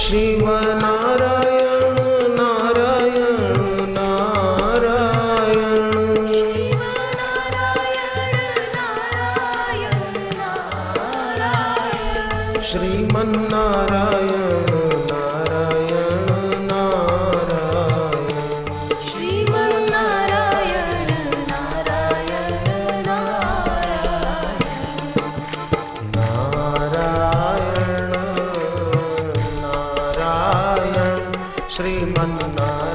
Shiv Narayan Narayan Narayan Shiv Narayan Narayan Narayan Shriman Narayan Narayan Narayan Shriman Narayan Narayan Narayan Narayan Narayan Shriman Narayan